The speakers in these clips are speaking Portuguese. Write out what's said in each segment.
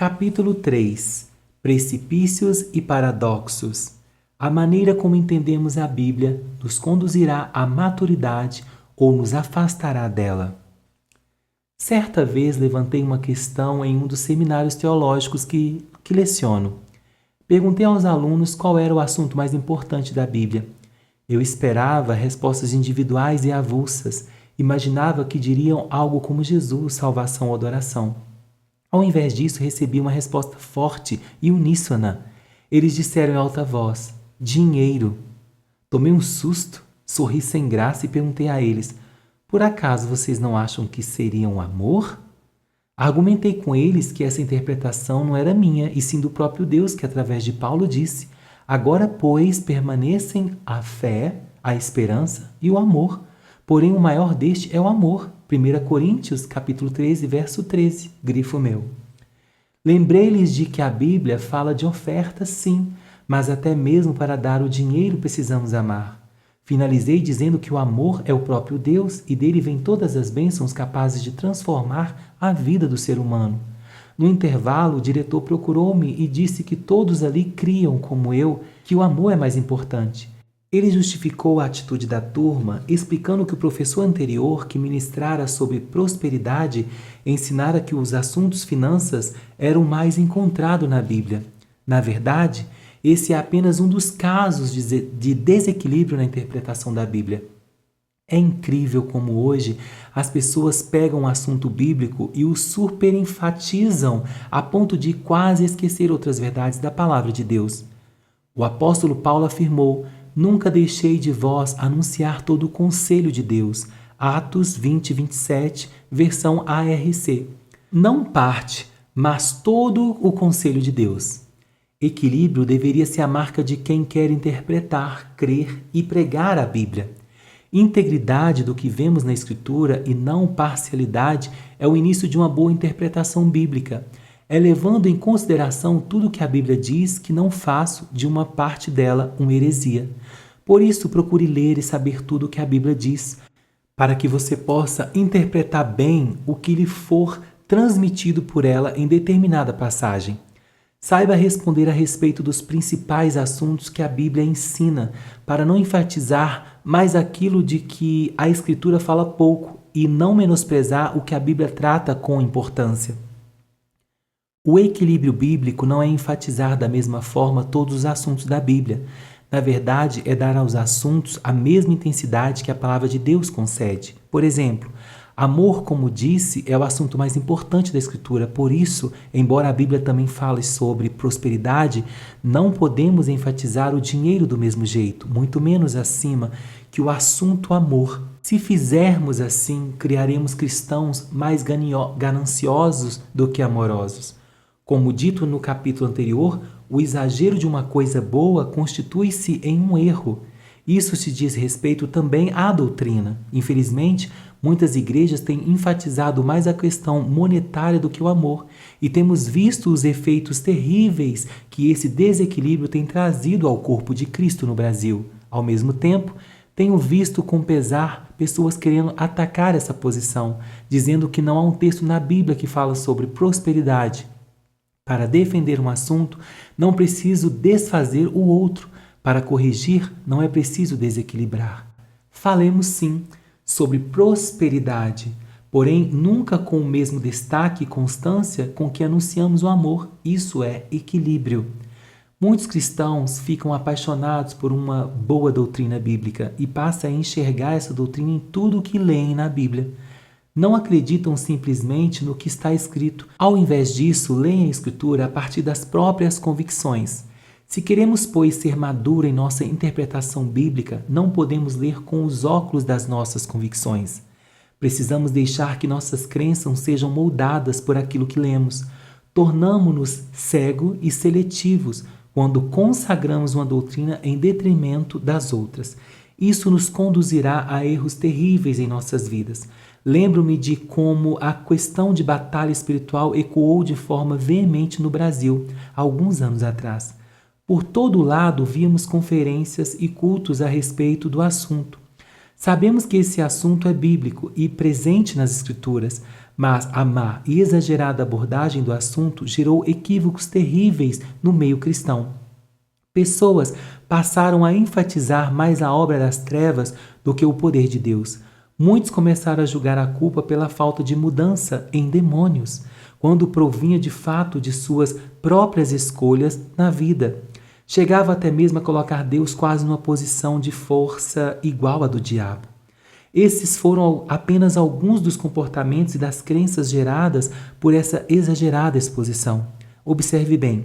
Capítulo 3. Precipícios e paradoxos. A maneira como entendemos a Bíblia nos conduzirá à maturidade ou nos afastará dela. Certa vez levantei uma questão em um dos seminários teológicos que leciono. Perguntei aos alunos qual era o assunto mais importante da Bíblia. Eu esperava respostas individuais e avulsas. Imaginava que diriam algo como Jesus, salvação ou adoração. Ao invés disso, recebi uma resposta forte e uníssona. Eles disseram em alta voz: dinheiro. Tomei um susto, sorri sem graça e perguntei a eles: por acaso vocês não acham que seria um amor? Argumentei com eles que essa interpretação não era minha, e sim do próprio Deus, que através de Paulo disse: agora, pois, permanecem a fé, a esperança e o amor. Porém, o maior deste é o amor. 1 Coríntios, capítulo 13, verso 13, grifo meu. Lembrei-lhes de que a Bíblia fala de oferta, sim, mas até mesmo para dar o dinheiro precisamos amar. Finalizei dizendo que o amor é o próprio Deus e dele vem todas as bênçãos capazes de transformar a vida do ser humano. No intervalo, o diretor procurou-me e disse que todos ali criam, como eu, que o amor é mais importante. Ele justificou a atitude da turma, explicando que o professor anterior, que ministrara sobre prosperidade, ensinara que os assuntos finanças eram mais encontrados na Bíblia. Na verdade, esse é apenas um dos casos de desequilíbrio na interpretação da Bíblia. É incrível como hoje as pessoas pegam um assunto bíblico e o superenfatizam a ponto de quase esquecer outras verdades da palavra de Deus. O apóstolo Paulo afirmou: nunca deixei de vós anunciar todo o conselho de Deus. Atos 20, 27, versão ARC. Não parte, mas todo o conselho de Deus. Equilíbrio deveria ser a marca de quem quer interpretar, crer e pregar a Bíblia. Integridade do que vemos na Escritura e não parcialidade é o início de uma boa interpretação bíblica. É levando em consideração tudo o que a Bíblia diz que não faço de uma parte dela uma heresia. Por isso, procure ler e saber tudo o que a Bíblia diz, para que você possa interpretar bem o que lhe for transmitido por ela em determinada passagem. Saiba responder a respeito dos principais assuntos que a Bíblia ensina, para não enfatizar mais aquilo de que a Escritura fala pouco e não menosprezar o que a Bíblia trata com importância. O equilíbrio bíblico não é enfatizar da mesma forma todos os assuntos da Bíblia. Na verdade, é dar aos assuntos a mesma intensidade que a palavra de Deus concede. Por exemplo, amor, como disse, é o assunto mais importante da Escritura. Por isso, embora a Bíblia também fale sobre prosperidade, não podemos enfatizar o dinheiro do mesmo jeito, muito menos acima que o assunto amor. Se fizermos assim, criaremos cristãos mais gananciosos do que amorosos. Como dito no capítulo anterior, o exagero de uma coisa boa constitui-se em um erro. Isso se diz respeito também à doutrina. Infelizmente, muitas igrejas têm enfatizado mais a questão monetária do que o amor, e temos visto os efeitos terríveis que esse desequilíbrio tem trazido ao corpo de Cristo no Brasil. Ao mesmo tempo, tenho visto com pesar pessoas querendo atacar essa posição, dizendo que não há um texto na Bíblia que fala sobre prosperidade. Para defender um assunto, não preciso desfazer o outro. Para corrigir, não é preciso desequilibrar. Falemos sim sobre prosperidade, porém nunca com o mesmo destaque e constância com que anunciamos o amor. Isso é equilíbrio. Muitos cristãos ficam apaixonados por uma boa doutrina bíblica e passam a enxergar essa doutrina em tudo o que leem na Bíblia. Não acreditam simplesmente no que está escrito. Ao invés disso, leem a Escritura a partir das próprias convicções. Se queremos, pois, ser maduro em nossa interpretação bíblica, não podemos ler com os óculos das nossas convicções. Precisamos deixar que nossas crenças sejam moldadas por aquilo que lemos. Tornamo-nos cegos e seletivos quando consagramos uma doutrina em detrimento das outras. Isso nos conduzirá a erros terríveis em nossas vidas. Lembro-me de como a questão de batalha espiritual ecoou de forma veemente no Brasil, há alguns anos atrás. Por todo lado, víamos conferências e cultos a respeito do assunto. Sabemos que esse assunto é bíblico e presente nas Escrituras, mas a má e exagerada abordagem do assunto gerou equívocos terríveis no meio cristão. Pessoas passaram a enfatizar mais a obra das trevas do que o poder de Deus. Muitos começaram a julgar a culpa pela falta de mudança em demônios, quando provinha de fato de suas próprias escolhas na vida. Chegava até mesmo a colocar Deus quase numa posição de força igual à do diabo. Esses foram apenas alguns dos comportamentos e das crenças geradas por essa exagerada exposição. Observe bem.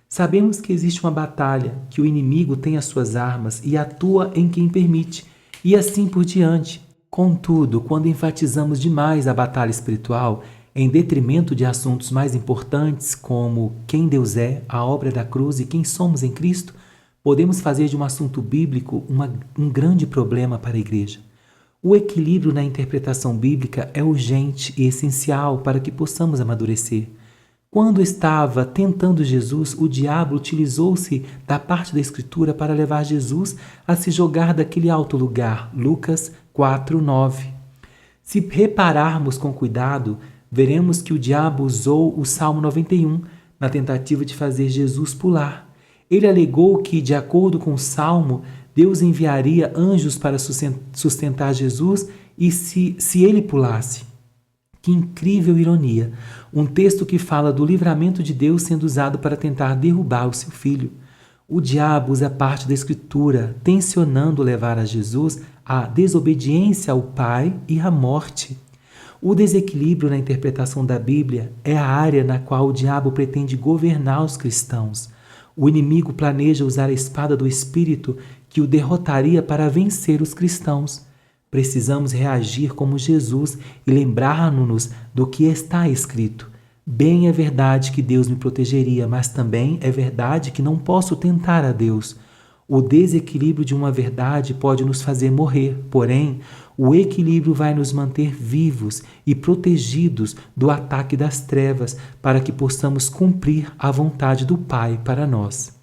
Sabemos que existe uma batalha, que o inimigo tem as suas armas e atua em quem permite, e assim por diante. Contudo, quando enfatizamos demais a batalha espiritual, em detrimento de assuntos mais importantes como quem Deus é, a obra da cruz e quem somos em Cristo, podemos fazer de um assunto bíblico um grande problema para a igreja. O equilíbrio na interpretação bíblica é urgente e essencial para que possamos amadurecer. Quando estava tentando Jesus, o diabo utilizou-se da parte da Escritura para levar Jesus a se jogar daquele alto lugar. Lucas 4:9. Se repararmos com cuidado, veremos que o diabo usou o Salmo 91 na tentativa de fazer Jesus pular. Ele alegou que, de acordo com o Salmo, Deus enviaria anjos para sustentar Jesus e se ele pulasse. Que incrível ironia! Um texto que fala do livramento de Deus sendo usado para tentar derrubar o seu filho. O diabo usa parte da Escritura, tensionando levar a Jesus à desobediência ao Pai e à morte. O desequilíbrio na interpretação da Bíblia é a área na qual o diabo pretende governar os cristãos. O inimigo planeja usar a espada do Espírito que o derrotaria para vencer os cristãos. Precisamos reagir como Jesus e lembrar-nos do que está escrito. Bem é verdade que Deus me protegeria, mas também é verdade que não posso tentar a Deus. O desequilíbrio de uma verdade pode nos fazer morrer, porém, o equilíbrio vai nos manter vivos e protegidos do ataque das trevas para que possamos cumprir a vontade do Pai para nós.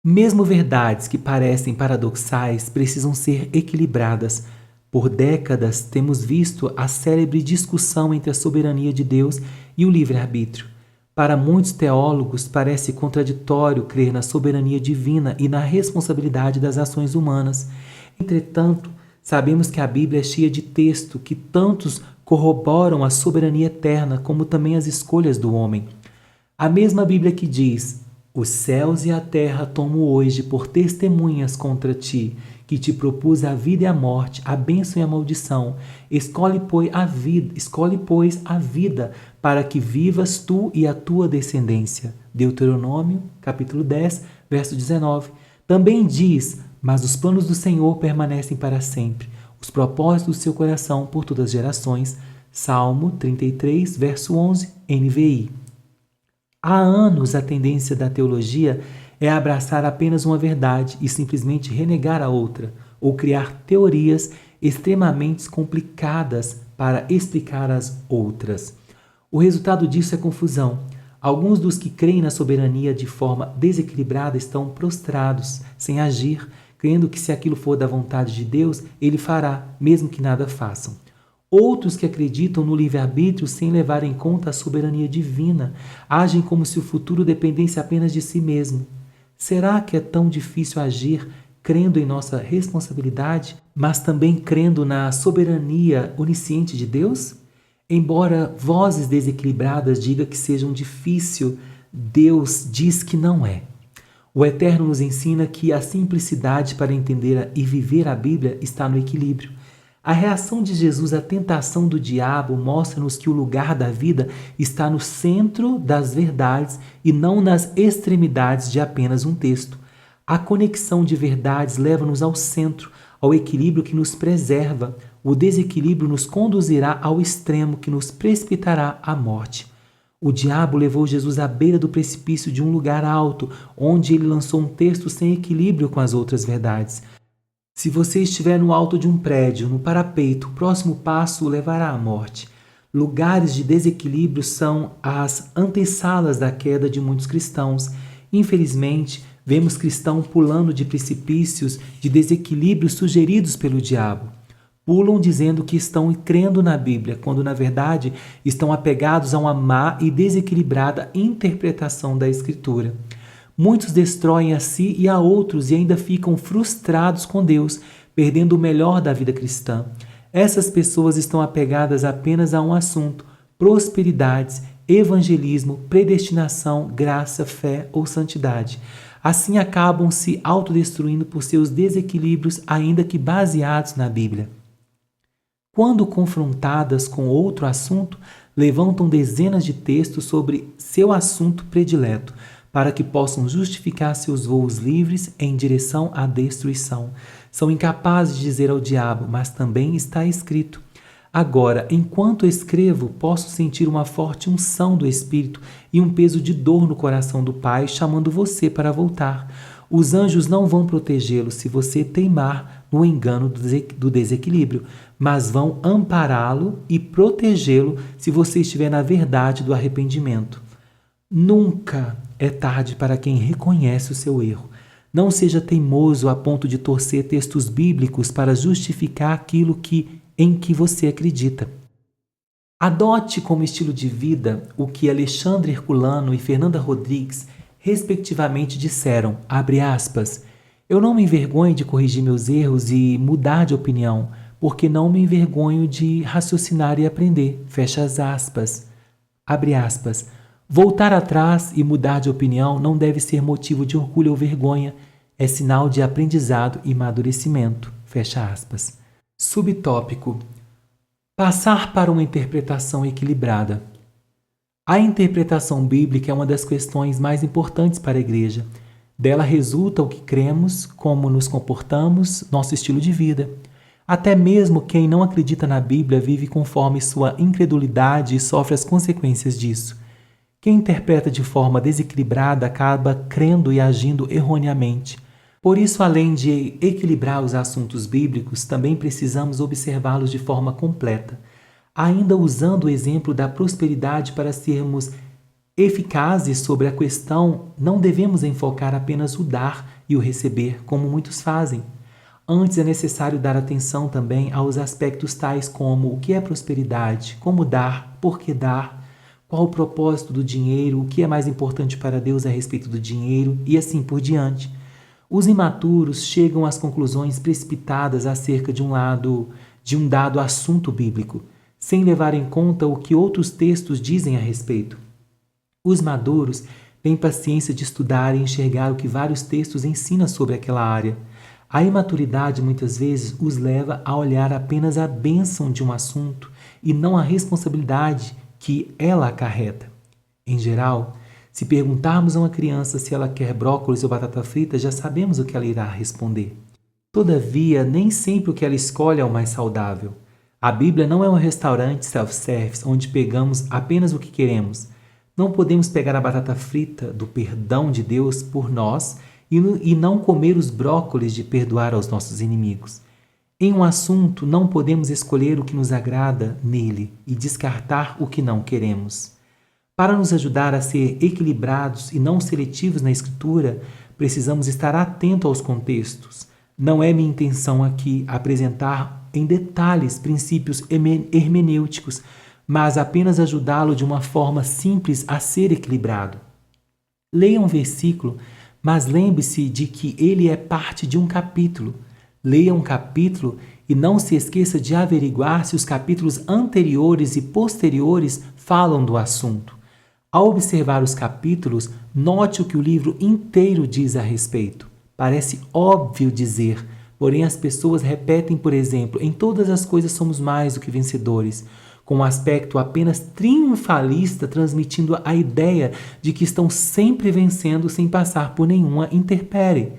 Mesmo verdades que parecem paradoxais precisam ser equilibradas. Por décadas temos visto a célebre discussão entre a soberania de Deus e o livre-arbítrio. Para muitos teólogos parece contraditório crer na soberania divina e na responsabilidade das ações humanas. Entretanto, sabemos que a Bíblia é cheia de texto que tantos corroboram a soberania eterna como também as escolhas do homem. A mesma Bíblia que diz: os céus e a terra tomo hoje por testemunhas contra ti, que te propus a vida e a morte, a bênção e a maldição. Escolhe, pois, a vida, para que vivas tu e a tua descendência. Deuteronômio, capítulo 10, verso 19. Também diz: mas os planos do Senhor permanecem para sempre, os propósitos do seu coração por todas as gerações. Salmo 33, verso 11, NVI. Há anos a tendência da teologia é abraçar apenas uma verdade e simplesmente renegar a outra, ou criar teorias extremamente complicadas para explicar as outras. O resultado disso é confusão. Alguns dos que creem na soberania de forma desequilibrada estão prostrados, sem agir, crendo que se aquilo for da vontade de Deus, ele fará, mesmo que nada façam. Outros que acreditam no livre-arbítrio sem levar em conta a soberania divina, agem como se o futuro dependesse apenas de si mesmo. Será que é tão difícil agir crendo em nossa responsabilidade, mas também crendo na soberania onisciente de Deus? Embora vozes desequilibradas digam que seja difícil, Deus diz que não é. O Eterno nos ensina que a simplicidade para entender e viver a Bíblia está no equilíbrio. A reação de Jesus à tentação do diabo mostra-nos que o lugar da vida está no centro das verdades e não nas extremidades de apenas um texto. A conexão de verdades leva-nos ao centro, ao equilíbrio que nos preserva. O desequilíbrio nos conduzirá ao extremo que nos precipitará à morte. O diabo levou Jesus à beira do precipício de um lugar alto, onde ele lançou um texto sem equilíbrio com as outras verdades. Se você estiver no alto de um prédio, no parapeito, o próximo passo o levará à morte. Lugares de desequilíbrio são as antessalas da queda de muitos cristãos. Infelizmente, Vemos cristãos pulando de precipícios de desequilíbrios sugeridos pelo diabo. Pulam dizendo que estão crendo na Bíblia, quando na verdade estão apegados a uma má e desequilibrada interpretação da Escritura. Muitos destroem a si e a outros e ainda ficam frustrados com Deus, perdendo o melhor da vida cristã. Essas pessoas estão apegadas apenas a um assunto: prosperidades, evangelismo, predestinação, graça, fé ou santidade. Assim acabam se autodestruindo por seus desequilíbrios, ainda que baseados na Bíblia. Quando confrontadas com outro assunto, levantam dezenas de textos sobre seu assunto predileto, para que possam justificar seus voos livres em direção à destruição. São incapazes de dizer ao diabo, mas também está escrito. Agora, enquanto escrevo, posso sentir uma forte unção do Espírito e um peso de dor no coração do Pai, chamando você para voltar. Os anjos não vão protegê-lo se você teimar no engano do desequilíbrio, mas vão ampará-lo e protegê-lo se você estiver na verdade do arrependimento. Nunca é tarde para quem reconhece o seu erro. Não seja teimoso a ponto de torcer textos bíblicos para justificar aquilo em que você acredita. Adote como estilo de vida o que Alexandre Herculano e Fernanda Rodrigues respectivamente disseram, abre aspas, eu não me envergonho de corrigir meus erros e mudar de opinião, porque não me envergonho de raciocinar e aprender, fecha as aspas, abre aspas. Voltar atrás e mudar de opinião não deve ser motivo de orgulho ou vergonha, é sinal de aprendizado e amadurecimento, fecha aspas. Subtópico: passar para uma interpretação equilibrada. A interpretação bíblica é uma das questões mais importantes para a igreja. Dela resulta o que cremos, como nos comportamos, nosso estilo de vida. Até mesmo quem não acredita na Bíblia vive conforme sua incredulidade e sofre as consequências disso. Quem interpreta de forma desequilibrada acaba crendo e agindo erroneamente. Por isso, além de equilibrar os assuntos bíblicos, também precisamos observá-los de forma completa, ainda usando o exemplo da prosperidade para sermos eficazes sobre a questão. Não devemos enfocar apenas o dar e o receber, como muitos fazem. Antes é necessário dar atenção também aos aspectos tais como o que é prosperidade, como dar, por que dar, qual o propósito do dinheiro, o que é mais importante para Deus a respeito do dinheiro e assim por diante. Os imaturos chegam às conclusões precipitadas acerca de um dado assunto bíblico, sem levar em conta o que outros textos dizem a respeito. Os maduros têm paciência de estudar e enxergar o que vários textos ensinam sobre aquela área. A imaturidade muitas vezes os leva a olhar apenas a bênção de um assunto e não a responsabilidade que ela acarreta. Em geral, se perguntarmos a uma criança se ela quer brócolis ou batata frita, já sabemos o que ela irá responder. Todavia, nem sempre o que ela escolhe é o mais saudável. A Bíblia não é um restaurante self-service onde pegamos apenas o que queremos. Não podemos pegar a batata frita do perdão de Deus por nós e não comer os brócolis de perdoar aos nossos inimigos. Em um assunto, não podemos escolher o que nos agrada nele e descartar o que não queremos. Para nos ajudar a ser equilibrados e não seletivos na Escritura, precisamos estar atentos aos contextos. Não é minha intenção aqui apresentar em detalhes princípios hermenêuticos, mas apenas ajudá-lo de uma forma simples a ser equilibrado. Leia um versículo, mas lembre-se de que ele é parte de um capítulo. Leia um capítulo e não se esqueça de averiguar se os capítulos anteriores e posteriores falam do assunto. Ao observar os capítulos, note o que o livro inteiro diz a respeito. Parece óbvio dizer, porém as pessoas repetem, por exemplo, em todas as coisas somos mais do que vencedores, com um aspecto apenas triunfalista, transmitindo a ideia de que estão sempre vencendo sem passar por nenhuma intempérie.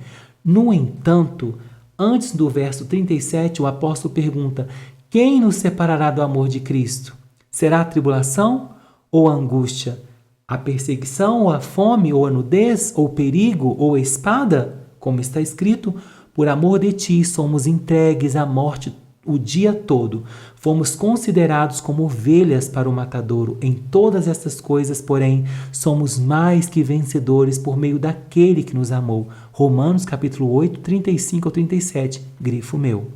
No entanto, antes do verso 37, o apóstolo pergunta: quem nos separará do amor de Cristo? Será a tribulação ou a angústia? A perseguição ou a fome ou a nudez ou perigo ou a espada? Como está escrito, por amor de ti somos entregues à morte o dia todo. Fomos considerados como ovelhas para o matadouro. Em todas estas coisas, porém, somos mais que vencedores por meio daquele que nos amou. Romanos capítulo 8, 35 ao 37, grifo meu.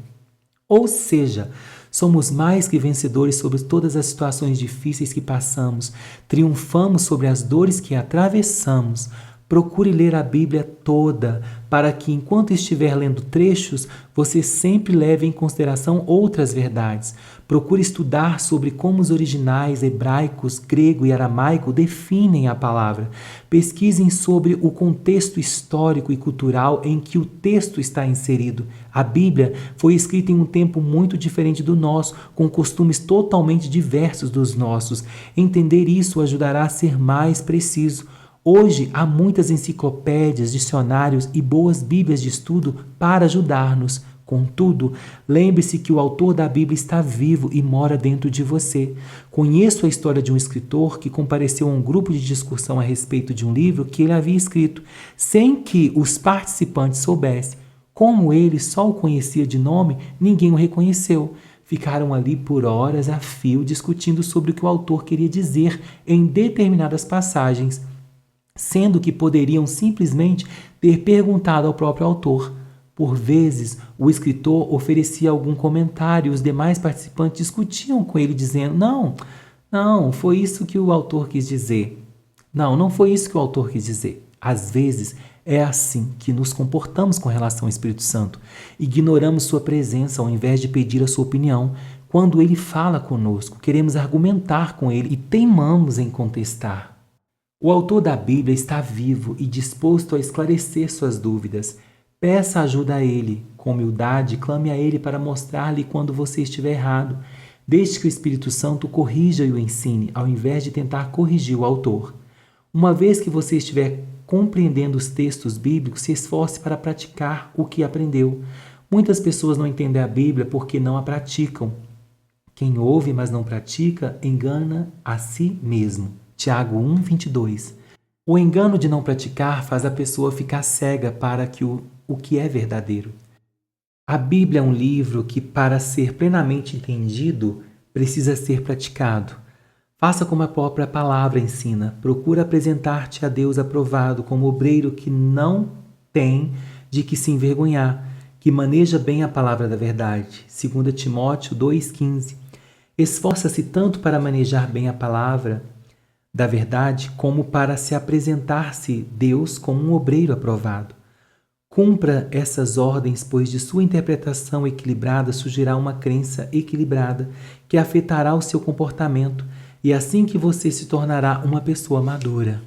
Ou seja, somos mais que vencedores sobre todas as situações difíceis que passamos. Triunfamos sobre as dores que atravessamos. Procure ler a Bíblia toda, para que, enquanto estiver lendo trechos, você sempre leve em consideração outras verdades. Procure estudar sobre como os originais hebraicos, grego e aramaico definem a palavra. Pesquisem sobre o contexto histórico e cultural em que o texto está inserido. A Bíblia foi escrita em um tempo muito diferente do nosso, com costumes totalmente diversos dos nossos. Entender isso ajudará a ser mais preciso. Hoje há muitas enciclopédias, dicionários e boas bíblias de estudo para ajudar-nos. Contudo, lembre-se que o autor da Bíblia está vivo e mora dentro de você. Conheço a história de um escritor que compareceu a um grupo de discussão a respeito de um livro que ele havia escrito, sem que os participantes soubessem. Como ele só o conhecia de nome, ninguém o reconheceu. Ficaram ali por horas a fio discutindo sobre o que o autor queria dizer em determinadas passagens, sendo que poderiam simplesmente ter perguntado ao próprio autor. Por vezes, o escritor oferecia algum comentário e os demais participantes discutiam com ele, dizendo: não, foi isso que o autor quis dizer. Não foi isso que o autor quis dizer. Às vezes, é assim que nos comportamos com relação ao Espírito Santo. Ignoramos sua presença ao invés de pedir a sua opinião. Quando ele fala conosco, queremos argumentar com ele e teimamos em contestar. O autor da Bíblia está vivo e disposto a esclarecer suas dúvidas. Peça ajuda a ele. Com humildade, clame a ele para mostrar-lhe quando você estiver errado. Deixe que o Espírito Santo corrija e o ensine, ao invés de tentar corrigir o autor. Uma vez que você estiver compreendendo os textos bíblicos, se esforce para praticar o que aprendeu. Muitas pessoas não entendem a Bíblia porque não a praticam. Quem ouve, mas não pratica, engana a si mesmo. Tiago 1, 22. O engano de não praticar faz a pessoa ficar cega para o que é verdadeiro. A Bíblia é um livro que, para ser plenamente entendido, precisa ser praticado. Faça como a própria palavra ensina. Procura apresentar-te a Deus aprovado como obreiro que não tem de que se envergonhar, que maneja bem a palavra da verdade. 2 Timóteo 2,15. Esforça-se tanto para manejar bem a palavra da verdade, como para se apresentar-se Deus como um obreiro aprovado. Cumpra essas ordens, pois de sua interpretação equilibrada surgirá uma crença equilibrada que afetará o seu comportamento, e assim que você se tornará uma pessoa madura.